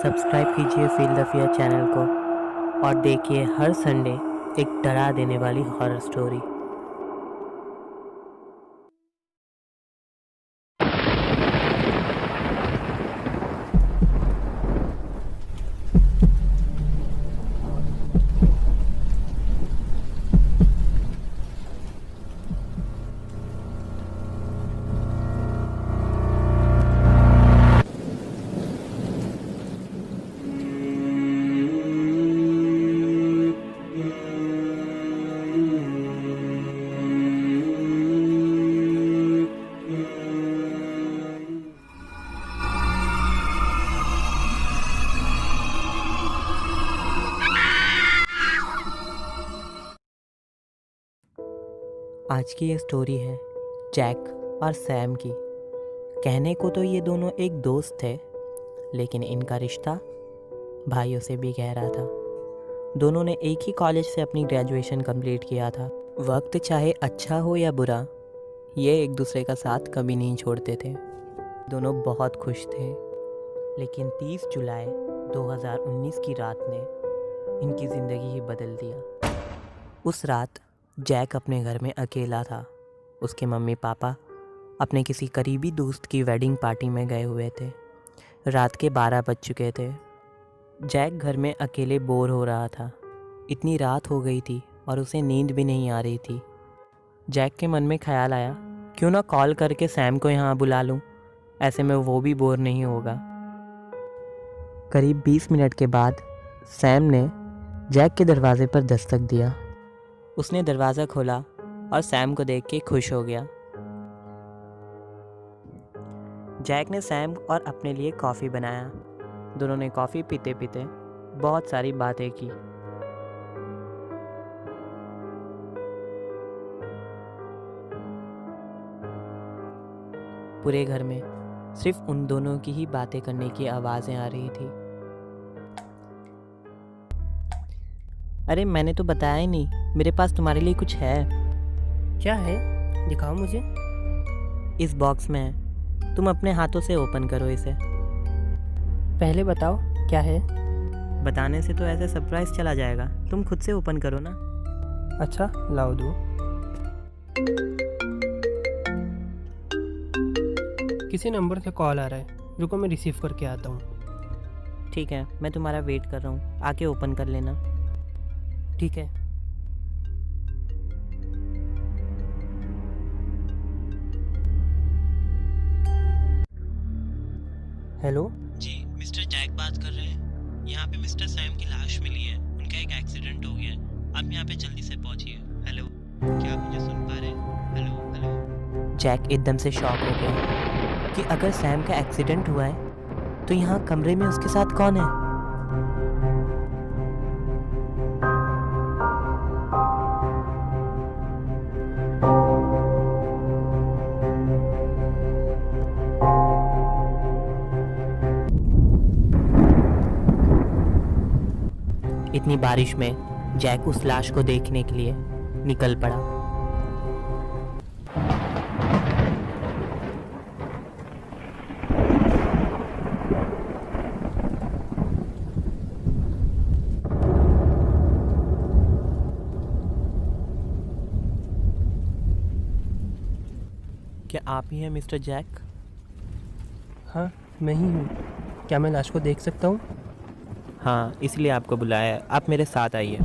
Subscribe कीजिए feel the fear channel को और देखिए हर संडे एक डरा देने वाली हॉरर स्टोरी। आज की ये स्टोरी है जैक और सैम की। कहने को तो ये दोनों एक दोस्त थे, लेकिन इनका रिश्ता भाइयों से भी गहरा था। दोनों ने एक ही कॉलेज से अपनी ग्रेजुएशन कंप्लीट किया था। वक्त चाहे अच्छा हो या बुरा, ये एक दूसरे का साथ कभी नहीं छोड़ते थे। दोनों बहुत खुश थे, लेकिन 30 जुलाई 2019 की रात ने इनकी ज़िंदगी ही बदल दिया। उस रात जैक अपने घर में अकेला था। उसके मम्मी पापा अपने किसी करीबी दोस्त की वेडिंग पार्टी में गए हुए थे। रात के 12 बज चुके थे। जैक घर में अकेले बोर हो रहा था। इतनी रात हो गई थी और उसे नींद भी नहीं आ रही थी। जैक के मन में ख्याल आया, क्यों ना कॉल करके सैम को यहाँ बुला लूँ, ऐसे में वो भी बोर नहीं होगा। करीब 20 मिनट के बाद सैम ने जैक के दरवाजे पर दस्तक दिया। उसने दरवाज़ा खोला और सैम को देख के खुश हो गया। जैक ने सैम और अपने लिए कॉफ़ी बनाया। दोनों ने कॉफ़ी पीते पीते बहुत सारी बातें की। पूरे घर में सिर्फ उन दोनों की ही बातें करने की आवाज़ें आ रही थी। अरे मैंने तो बताया ही नहीं, मेरे पास तुम्हारे लिए कुछ है। क्या है? दिखाओ मुझे। इस बॉक्स में है, तुम अपने हाथों से ओपन करो इसे। पहले बताओ क्या है। बताने से तो ऐसे सरप्राइज चला जाएगा, तुम खुद से ओपन करो ना। अच्छा लाओ दो। किसी नंबर से कॉल आ रहा है, रुको मैं रिसीव करके आता हूँ। ठीक है, मैं तुम्हारा वेट कर रहा हूँ, आके ओपन कर लेना। ठीक है। हेलो जी, मिस्टर जैक बात कर रहे हैं। यहाँ पे मिस्टर सैम की लाश मिली है, उनका एक एक्सीडेंट हो गया है। आप यहाँ पे जल्दी से पहुँचिए। हेलो, क्या आप मुझे सुन पा रहे हैं? Hello hello. जैक एकदम से शॉक हो गया कि अगर सैम का एक्सीडेंट हुआ है तो यहाँ कमरे में उसके साथ कौन है। इतनी बारिश में जैक उस लाश को देखने के लिए निकल पड़ा। क्या आप ही हैं मिस्टर जैक? हाँ मैं ही हूँ। क्या मैं लाश को देख सकता हूँ? हाँ, इसलिए आपको बुलाया है। आप मेरे साथ आइए।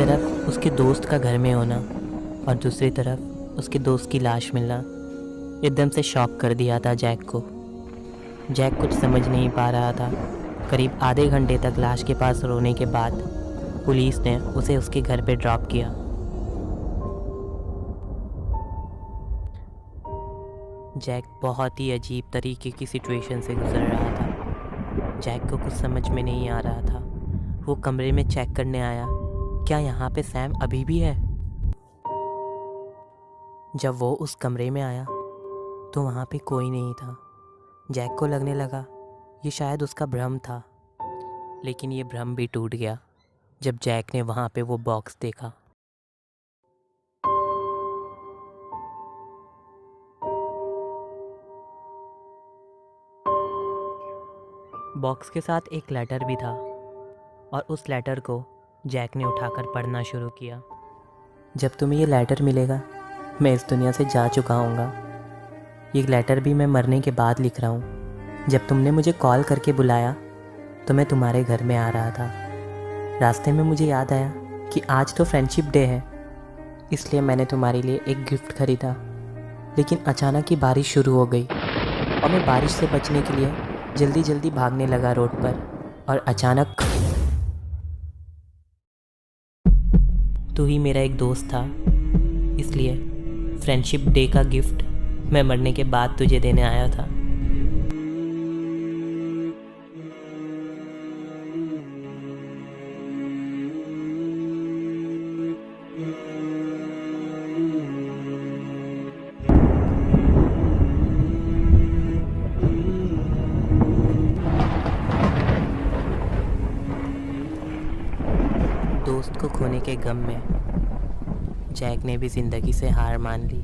तरफ उसके दोस्त का घर में होना और दूसरी तरफ उसके दोस्त की लाश मिलना एकदम से शॉक कर दिया था जैक को। जैक कुछ समझ नहीं पा रहा था। करीब आधे घंटे तक लाश के पास रोने के बाद पुलिस ने उसे उसके घर पे ड्रॉप किया। जैक बहुत ही अजीब तरीके की सिचुएशन से गुजर रहा था। जैक को कुछ समझ में नहीं आ रहा था। वो कमरे में चेक करने आया, क्या यहाँ पे सैम अभी भी है? जब वो उस कमरे में आया तो वहाँ पे कोई नहीं था। जैक को लगने लगा ये शायद उसका भ्रम था, लेकिन ये भ्रम भी टूट गया जब जैक ने वहाँ पे वो बॉक्स देखा। बॉक्स के साथ एक लेटर भी था और उस लेटर को जैक ने उठाकर पढ़ना शुरू किया। जब तुम्हें ये लेटर मिलेगा मैं इस दुनिया से जा चुका हूँगा। ये लेटर भी मैं मरने के बाद लिख रहा हूँ। जब तुमने मुझे कॉल करके बुलाया तो मैं तुम्हारे घर में आ रहा था। रास्ते में मुझे याद आया कि आज तो फ्रेंडशिप डे है, इसलिए मैंने तुम्हारे लिए एक गिफ्ट खरीदा। लेकिन अचानक ही बारिश शुरू हो गई और मैं बारिश से बचने के लिए जल्दी जल्दी भागने लगा रोड पर, और अचानक तू ही मेरा एक दोस्त था, इसलिए फ्रेंडशिप डे का गिफ्ट मैं मरने के बाद तुझे देने आया था। दोस्त को खोने के गम में जैक ने भी ज़िंदगी से हार मान ली।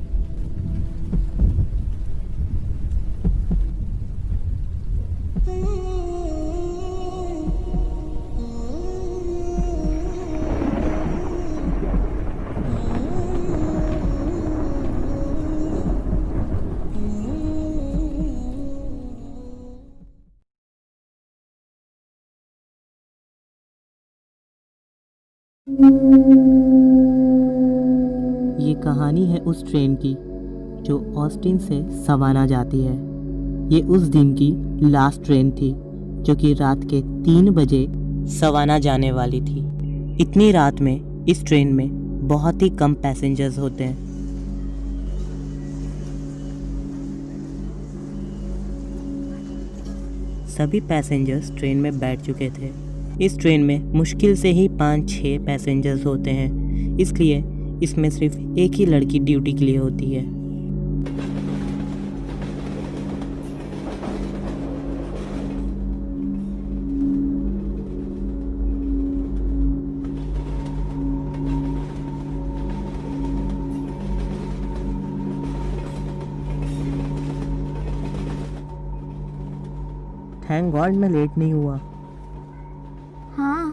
ये कहानी है उस ट्रेन की जो ऑस्टिन से सवाना जाती है। ये उस दिन की लास्ट ट्रेन थी जो कि रात के 3 बजे सवाना जाने वाली थी। इतनी रात में इस ट्रेन में बहुत ही कम पैसेंजर्स होते हैं। सभी पैसेंजर्स ट्रेन में बैठ चुके थे। इस ट्रेन में मुश्किल से ही 5-6 पैसेंजर्स होते हैं, इसलिए इसमें सिर्फ एक ही लड़की ड्यूटी के लिए होती है। थैंक गॉड मैं लेट नहीं हुआ। हाँ,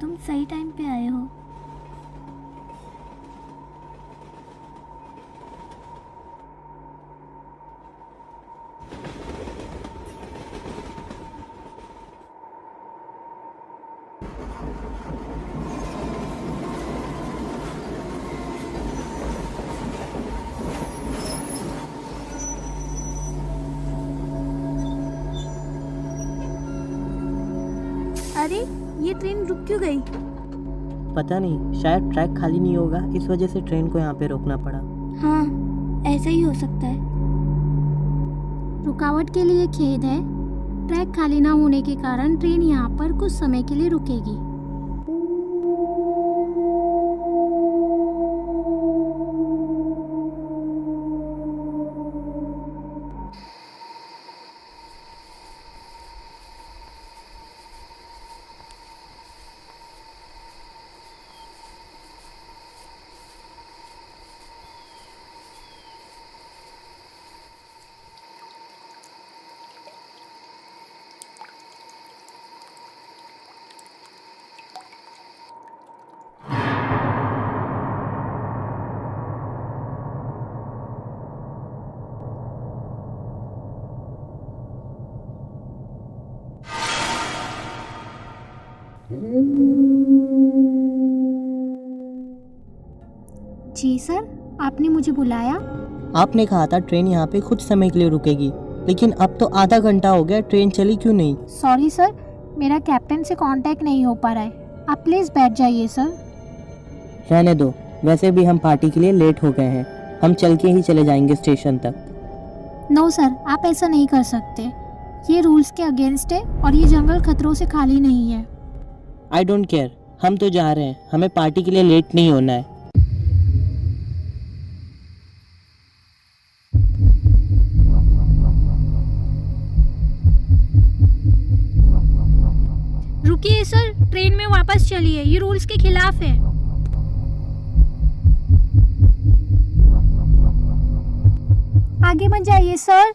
तुम सही टाइम पे आए हो। अरे, ये ट्रेन रुक क्यों गई? पता नहीं, शायद ट्रैक खाली नहीं होगा, इस वजह से ट्रेन को यहाँ पे रोकना पड़ा। हाँ, ऐसा ही हो सकता है। रुकावट के लिए खेद है। ट्रैक खाली ना होने के कारण ट्रेन यहाँ पर कुछ समय के लिए रुकेगी। जी सर, आपने मुझे बुलाया? आपने कहा था ट्रेन यहाँ पे कुछ समय के लिए रुकेगी, लेकिन अब तो आधा घंटा हो गया, ट्रेन चली क्यों नहीं? सॉरी सर, मेरा कैप्टन से कांटेक्ट नहीं हो पा रहा है। आप प्लीज़ बैठ जाइए सर। रहने दो, वैसे भी हम पार्टी के लिए लेट हो गए हैं, हम चल के ही चले जाएंगे स्टेशन तक। नो सर, आप ऐसा नहीं कर सकते। ये रूल्स के अगेंस्ट है और ये जंगल खतरों से खाली नहीं है। आई डोंट केयर, हम तो जा रहे हैं, हमें पार्टी के लिए लेट नहीं होना है। रुकिए सर, ट्रेन में वापस चलिए, ये रूल्स के खिलाफ है। आगे मत जाइए सर।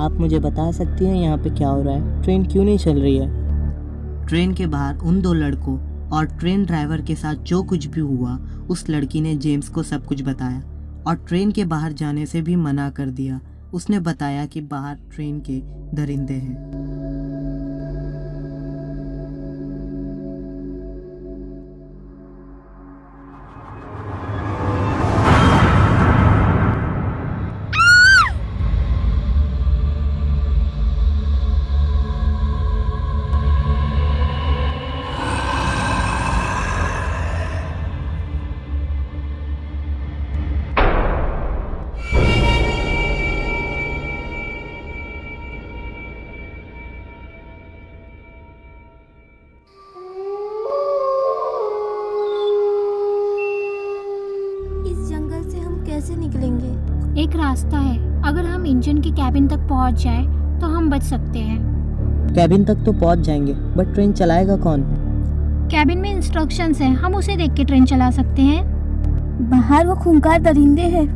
आप मुझे बता सकती हैं यहाँ पे क्या हो रहा है? ट्रेन क्यों नहीं चल रही है? ट्रेन के बाहर उन दो लड़कों और ट्रेन ड्राइवर के साथ जो कुछ भी हुआ, उस लड़की ने जेम्स को सब कुछ बताया और ट्रेन के बाहर जाने से भी मना कर दिया। उसने बताया कि बाहर ट्रेन के दरिंदे हैं। इस जंगल से हम कैसे निकलेंगे? एक रास्ता है, अगर हम इंजन के कैबिन तक पहुंच जाए तो हम बच सकते हैं। कैबिन तक तो पहुँच जाएंगे, बट ट्रेन चलाएगा कौन? कैबिन में इंस्ट्रक्शंस हैं, हम उसे देख के ट्रेन चला सकते हैं। बाहर वो खूंखार दरिंदे हैं,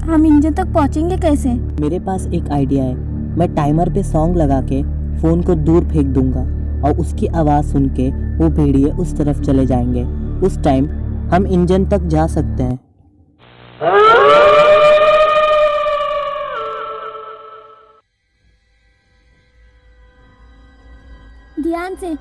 हम इंजन तक पहुंचेंगे कैसे? मेरे पास एक आइडिया है। मैं टाइमर पे सॉन्ग लगा के फ़ोन को दूर फेंक दूंगा और उसकी आवाज़ सुन के वो भेड़िए उस तरफ चले जाएंगे। उस टाइम हम इंजन तक जा सकते हैं। ध्यान से।